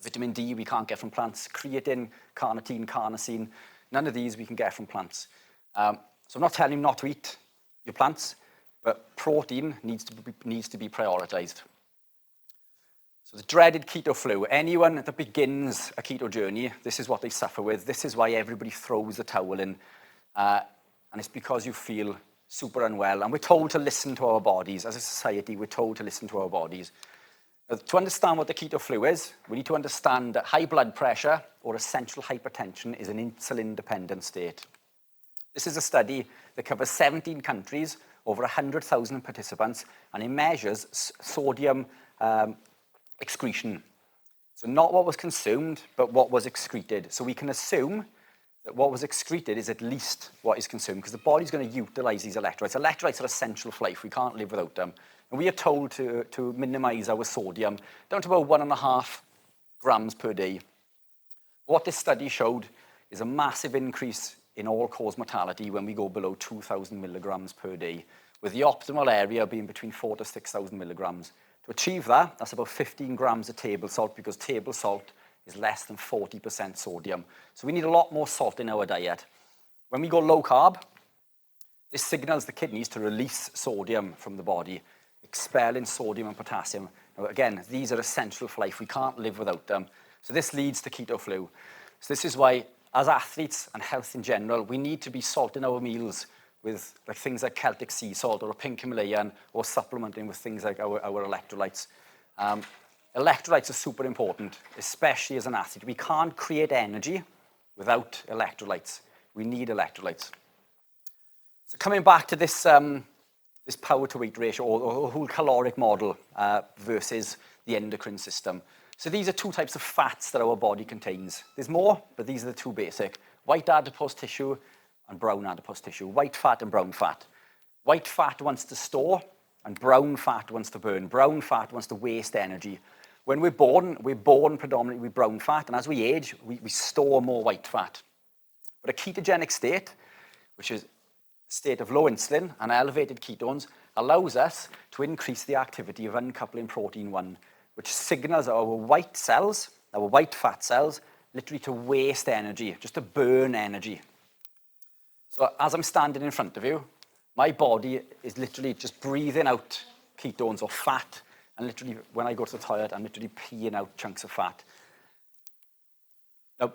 Vitamin D we can't get from plants. Creatine, carnitine, carnosine, none of these we can get from plants. So I'm not telling you not to eat your plants, but protein needs to be prioritized. So the dreaded keto flu. Anyone that begins a keto journey, this is what they suffer with. This is why everybody throws the towel in. And it's because you feel super unwell. And we're told to listen to our bodies. As a society, we're told to listen to our bodies. Now, to understand what the keto flu is, we need to understand that high blood pressure or essential hypertension is an insulin-dependent state. This is a study that covers 17 countries, over 100,000 participants, and it measures sodium excretion. So not what was consumed, but what was excreted. So we can assume that what was excreted is at least what is consumed, because the body's going to utilize these electrolytes. Electrolytes are essential for life. We can't live without them. And we are told to minimize our sodium down to about 1.5 grams per day. What this study showed is a massive increase in all-cause mortality when we go below 2,000 milligrams per day, with the optimal area being between 4,000 to 6,000 milligrams. To achieve that, that's about 15 grams of table salt, because table salt is less than 40% sodium. So we need a lot more salt in our diet. When we go low carb, this signals the kidneys to release sodium from the body, expelling sodium and potassium. Now, again, these are essential for life. We can't live without them. So this leads to keto flu. So this is why, as athletes and health in general, we need to be salting our meals with things like Celtic sea salt or a pink Himalayan, or supplementing with things like our electrolytes. Electrolytes are super important, especially as an athlete. We can't create energy without electrolytes. We need electrolytes. So coming back to this, this power to weight ratio, or whole caloric model versus the endocrine system. So these are two types of fats that our body contains. There's more, but these are the two basic. White adipose tissue and brown adipose tissue. White fat and brown fat. White fat wants to store, and brown fat wants to burn. Brown fat wants to waste energy. When we're born predominantly with brown fat, and as we age, we store more white fat. But a ketogenic state, which is a state of low insulin and elevated ketones, allows us to increase the activity of uncoupling protein 1, which signals our white cells, our white fat cells, literally to waste energy, just to burn energy. So as I'm standing in front of you, my body is literally just breathing out ketones or fat. And literally, when I go to the toilet, I'm literally peeing out chunks of fat. Now,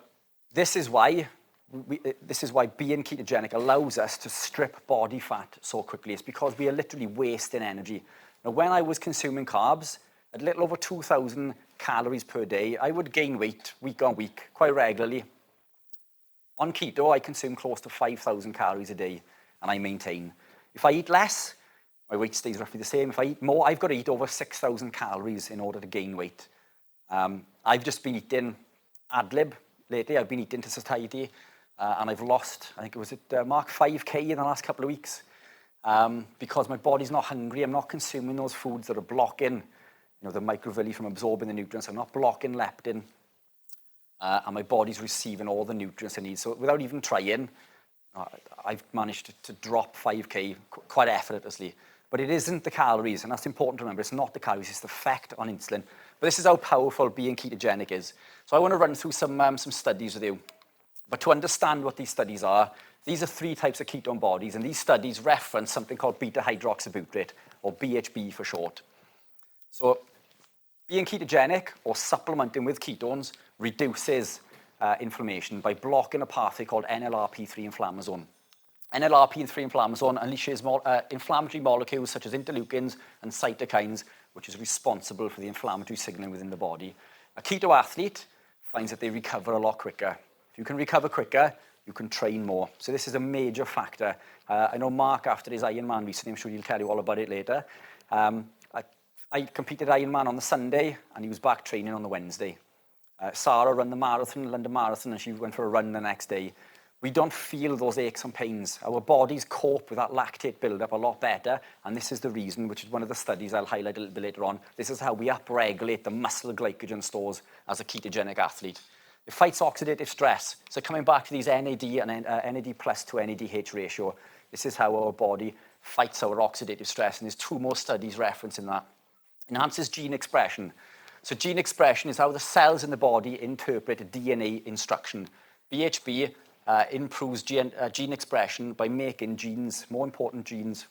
this is why being ketogenic allows us to strip body fat so quickly. It's because we are literally wasting energy. Now, when I was consuming carbs, at a little over 2,000 calories per day, I would gain weight week on week, quite regularly. On keto, I consume close to 5,000 calories a day, and I maintain. If I eat less, my weight stays roughly the same. If I eat more, I've got to eat over 6,000 calories in order to gain weight. I've just been eating ad lib lately. I've been eating to satiety, and I've lost, I think it was Mark, 5K in the last couple of weeks, because my body's not hungry. I'm not consuming those foods that are blocking, the microvilli from absorbing the nutrients. I'm not blocking leptin, and my body's receiving all the nutrients it needs. So without even trying, I've managed to drop 5K quite effortlessly. But it isn't the calories, and that's important to remember. It's not the calories, it's the effect on insulin. But this is how powerful being ketogenic is. So I want to run through some studies with you. But to understand what these studies are, these are 3 types of ketone bodies, and these studies reference something called beta-hydroxybutyrate, or BHB for short. So being ketogenic, or supplementing with ketones, reduces inflammation by blocking a pathway called NLRP3 inflammasome. NLRP3 inflammasome unleashes inflammatory molecules such as interleukins and cytokines, which is responsible for the inflammatory signaling within the body. A keto athlete finds that they recover a lot quicker. If you can recover quicker, you can train more. So this is a major factor. I know Mark, after his Ironman recently, I'm sure he'll tell you all about it later. I competed Ironman on the Sunday, and he was back training on the Wednesday. Sarah ran the marathon, London Marathon, and she went for a run the next day. We don't feel those aches and pains. Our bodies cope with that lactate buildup a lot better, and this is the reason, which is one of the studies I'll highlight a little bit later on. This is how we upregulate the muscle glycogen stores as a ketogenic athlete. It fights oxidative stress. So coming back to these NAD and NAD plus to NADH ratio, this is how our body fights our oxidative stress, and there's 2 more studies referencing that. Enhances gene expression. So gene expression is how the cells in the body interpret DNA instruction. BHB improves gene expression by making genes, more important genes,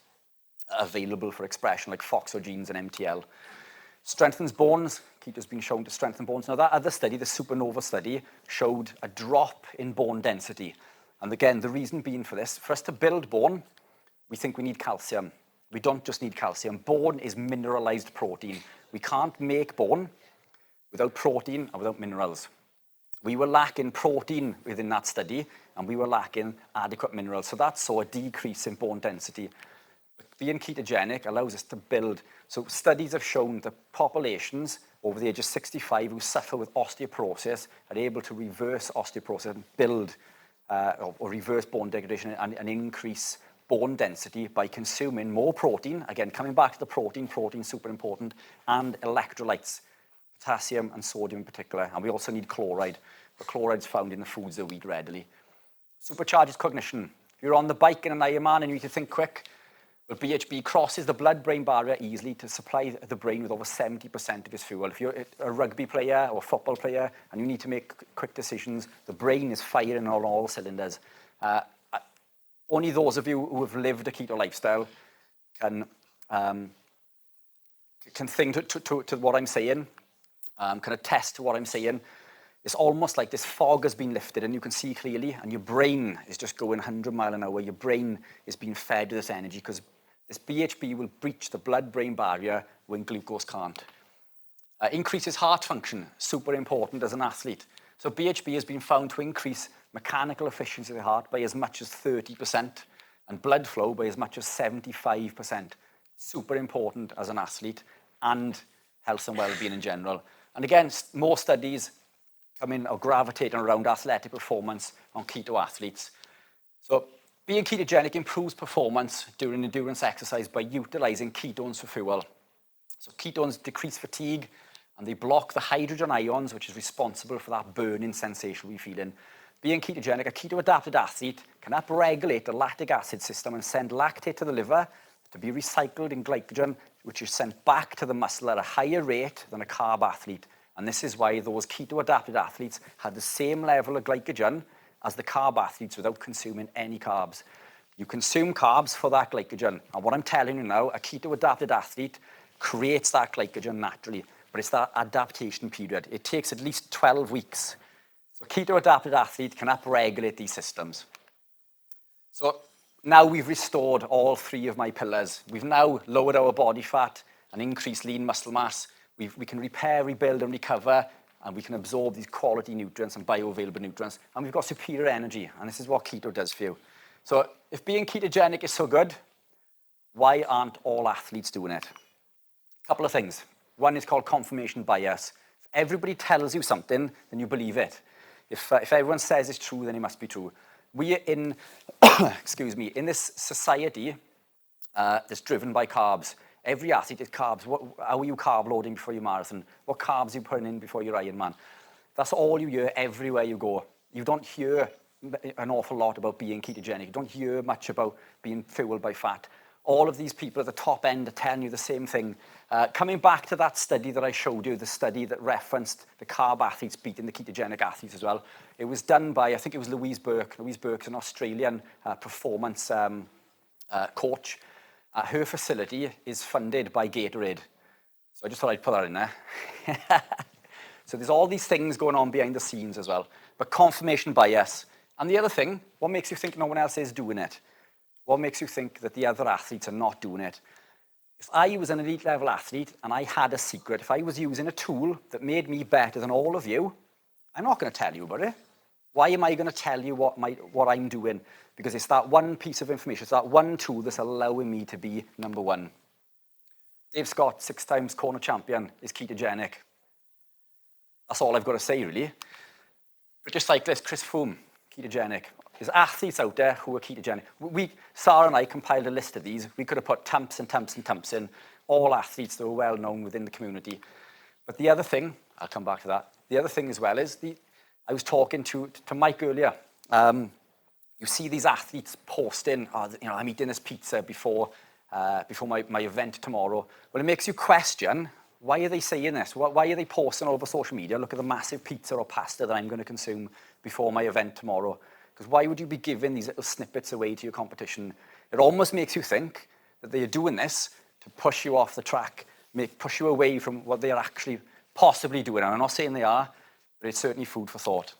available for expression, like FOXO genes and MTL. Strengthens bones. Keto's been shown to strengthen bones. Now, that other study, the Supernova study, showed a drop in bone density. And again, the reason being for this, for us to build bone, we think we need calcium. We don't just need calcium. Bone is mineralized protein. We can't make bone without protein and without minerals. We were lacking protein within that study, and we were lacking adequate minerals. So that saw a decrease in bone density. Being ketogenic allows us to build. So studies have shown that populations over the age of 65 who suffer with osteoporosis are able to reverse osteoporosis and build or reverse bone degradation and increase bone density by consuming more protein. Again, coming back to the protein super important, and electrolytes, potassium and sodium in particular. And we also need chloride. But chloride's found in the foods that we eat readily. Supercharges cognition. If you're on the bike in an Ironman and you need to think quick, well, BHB crosses the blood-brain barrier easily to supply the brain with over 70% of its fuel. If you're a rugby player or a football player and you need to make quick decisions, the brain is firing on all cylinders. Only those of you who have lived a keto lifestyle can think to what I'm saying, can attest to what I'm saying. It's almost like this fog has been lifted and you can see clearly, and your brain is just going 100 miles an hour. Your brain is being fed with this energy because this BHB will breach the blood-brain barrier when glucose can't. Increases heart function, super important as an athlete. So BHB has been found to increase mechanical efficiency of the heart by as much as 30% and blood flow by as much as 75%. Super important as an athlete and health and well-being in general. And again, more studies coming or gravitating around athletic performance on keto athletes. So being ketogenic improves performance during endurance exercise by utilizing ketones for fuel. So ketones decrease fatigue and they block the hydrogen ions, which is responsible for that burning sensation we feel in. Being ketogenic, a keto-adapted athlete can upregulate the lactic acid system and send lactate to the liver to be recycled in glycogen, which is sent back to the muscle at a higher rate than a carb athlete. And this is why those keto-adapted athletes had the same level of glycogen as the carb athletes without consuming any carbs. You consume carbs for that glycogen. And what I'm telling you now, a keto-adapted athlete creates that glycogen naturally, but it's that adaptation period. It takes at least 12 weeks. So a keto-adapted athlete can upregulate these systems. So now we've restored all 3 of my pillars. We've now lowered our body fat and increased lean muscle mass. We can repair, rebuild, and recover, and we can absorb these quality nutrients and bioavailable nutrients, and we've got superior energy, and this is what keto does for you. So if being ketogenic is so good, why aren't all athletes doing it? A couple of things. One is called confirmation bias. If everybody tells you something, then you believe it. If everyone says it's true, then it must be true. We are in, excuse me, in this society that's driven by carbs. Every athlete is carbs. How are you carb loading before your marathon? What carbs are you putting in before your Ironman? That's all you hear everywhere you go. You don't hear an awful lot about being ketogenic. You don't hear much about being fueled by fat. All of these people at the top end are telling you the same thing. Coming back to that study that I showed you, the study that referenced the carb athletes beating the ketogenic athletes as well, it was done by, I think it was Louise Burke. Louise Burke's an Australian performance coach. Her facility is funded by Gatorade. So I just thought I'd put that in there. So there's all these things going on behind the scenes as well. But confirmation bias. And the other thing, what makes you think no one else is doing it? What makes you think that the other athletes are not doing it? If I was an elite level athlete and I had a secret, if I was using a tool that made me better than all of you, I'm not going to tell you about it. Why am I going to tell you what I'm doing? Because it's that one piece of information, it's that one tool that's allowing me to be number one. Dave Scott, 6 times Kona champion, is ketogenic. That's all I've got to say, really. British cyclist Chris Froome, ketogenic. There's athletes out there who are ketogenic. Sarah and I compiled a list of these. We could have put Tamps and Tamps and Tamps in, all athletes that were well known within the community. But the other thing, I'll come back to that. The other thing as well is, I was talking to Mike earlier. You see these athletes posting, I'm eating this pizza before my event tomorrow. Well, it makes you question, why are they saying this? Why are they posting all over social media? Look at the massive pizza or pasta that I'm going to consume before my event tomorrow. Because why would you be giving these little snippets away to your competition? It almost makes you think that they are doing this to push you off the track, push you away from what they are actually possibly doing. And I'm not saying they are, but it's certainly food for thought.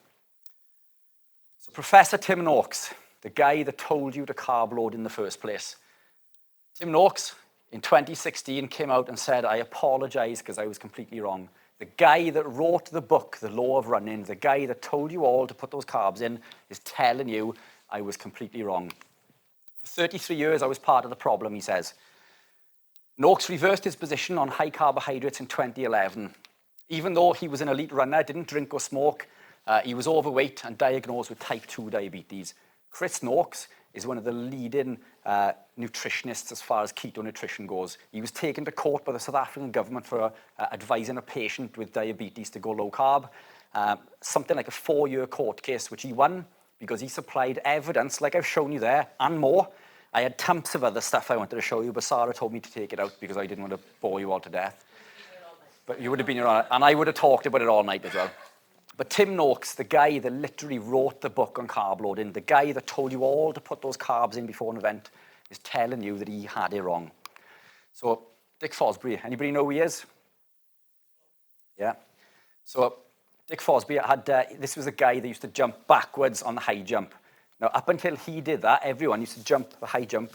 So Professor Tim Noakes, the guy that told you to carb load in the first place. Tim Noakes, in 2016, came out and said, I apologize because I was completely wrong. The guy that wrote the book, The Law of Running, the guy that told you all to put those carbs in, is telling you I was completely wrong. For 33 years, I was part of the problem, he says. Noakes reversed his position on high carbohydrates in 2011. Even though he was an elite runner, didn't drink or smoke, he was overweight and diagnosed with type 2 diabetes. Chris Noakes is one of the leading nutritionists as far as keto nutrition goes. He was taken to court by the South African government for advising a patient with diabetes to go low carb. Something like a 4-year court case, which he won because he supplied evidence, like I've shown you there, and more. I had tons of other stuff I wanted to show you, but Sarah told me to take it out because I didn't want to bore you all to death. But you would have been here all night, and I would have talked about it all night as well. But Tim Noakes, the guy that literally wrote the book on carb loading, the guy that told you all to put those carbs in before an event, is telling you that he had it wrong. So Dick Fosbury, anybody know who he is? Yeah. So Dick Fosbury had, this was a guy that used to jump backwards on the high jump. Now, up until he did that, everyone used to jump the high jump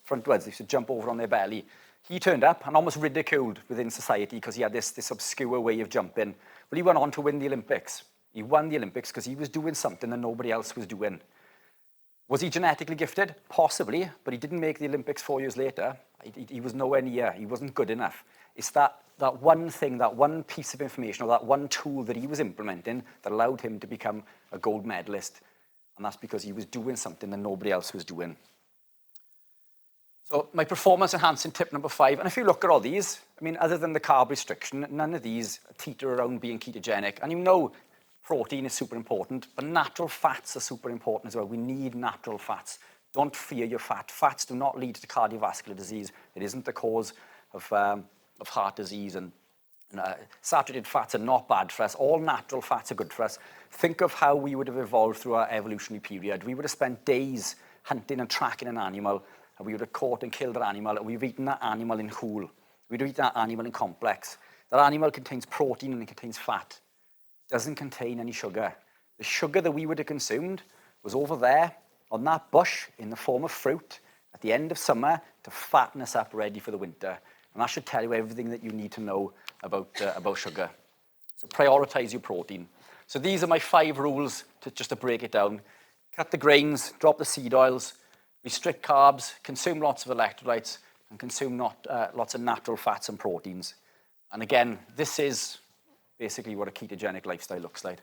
frontwards. They used to jump over on their belly. He turned up and almost ridiculed within society because he had this obscure way of jumping. But he went on to win the Olympics. He won the Olympics because he was doing something that nobody else was doing. Was he genetically gifted? Possibly, but he didn't make the Olympics 4 years later. He was nowhere near. He wasn't good enough. It's that one thing, that one piece of information, or that one tool that he was implementing that allowed him to become a gold medalist. And that's because he was doing something that nobody else was doing. So my performance enhancing tip number 5, and if you look at all these, I mean, other than the carb restriction, none of these teeter around being ketogenic. And you know protein is super important, but natural fats are super important as well. We need natural fats. Don't fear your fat. Fats do not lead to cardiovascular disease. It isn't the cause of heart disease, and saturated fats are not bad for us. All natural fats are good for us. Think of how we would have evolved through our evolutionary period. We would have spent days hunting and tracking an animal, and we would have caught and killed an animal, and we've eaten that animal in whole. We'd eat that animal in complex. That animal contains protein and it contains fat. It doesn't contain any sugar. The sugar that we would have consumed was over there on that bush in the form of fruit at the end of summer to fatten us up ready for the winter. And that should tell you everything that you need to know about sugar. So prioritize your protein. So these are my 5 rules just to break it down. Cut the grains, drop the seed oils, restrict carbs, consume lots of electrolytes, and consume lots of natural fats and proteins. And again, this is basically what a ketogenic lifestyle looks like.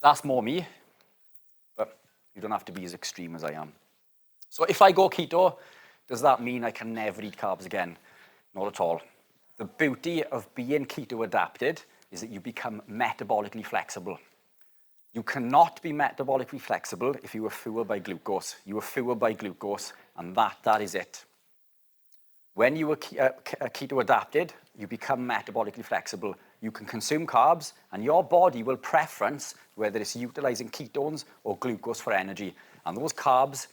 That's more me, but you don't have to be as extreme as I am. So if I go keto, does that mean I can never eat carbs again? Not at all. The beauty of being keto adapted is that you become metabolically flexible. You cannot be metabolically flexible if you are fueled by glucose. You are fueled by glucose, and that is it. When you are keto adapted, you become metabolically flexible. You can consume carbs, and your body will preference whether it's utilizing ketones or glucose for energy. And those carbs,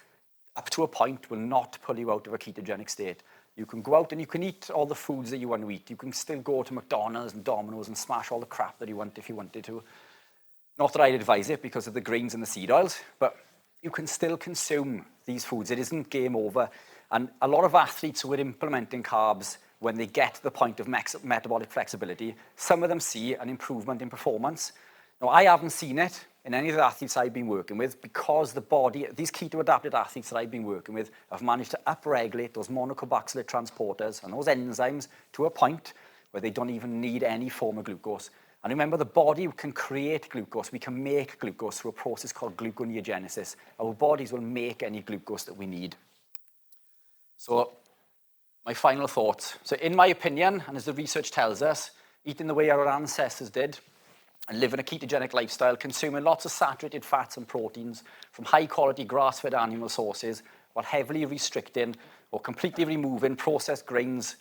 up to a point, will not pull you out of a ketogenic state. You can go out and you can eat all the foods that you want to eat. You can still go to McDonald's and Domino's and smash all the crap that you want if you wanted to. Not that I'd advise it because of the grains and the seed oils, but you can still consume these foods. It isn't game over. And a lot of athletes who are implementing carbs, when they get to the point of metabolic flexibility, some of them see an improvement in performance. Now, I haven't seen it in any of the athletes I've been working with, because the body, these keto-adapted athletes that I've been working with have managed to upregulate those monocarboxylate transporters and those enzymes to a point where they don't even need any form of glucose. And remember, the body can create glucose. We can make glucose through a process called gluconeogenesis. Our bodies will make any glucose that we need. So my final thoughts. So in my opinion, and as the research tells us, eating the way our ancestors did and living a ketogenic lifestyle, consuming lots of saturated fats and proteins from high-quality grass-fed animal sources while heavily restricting or completely removing processed grains,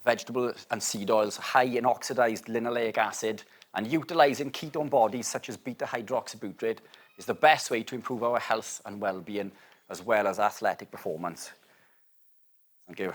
vegetables and seed oils high in oxidized linoleic acid, and utilizing ketone bodies such as beta-hydroxybutyrate is the best way to improve our health and well-being as well as athletic performance. Thank you.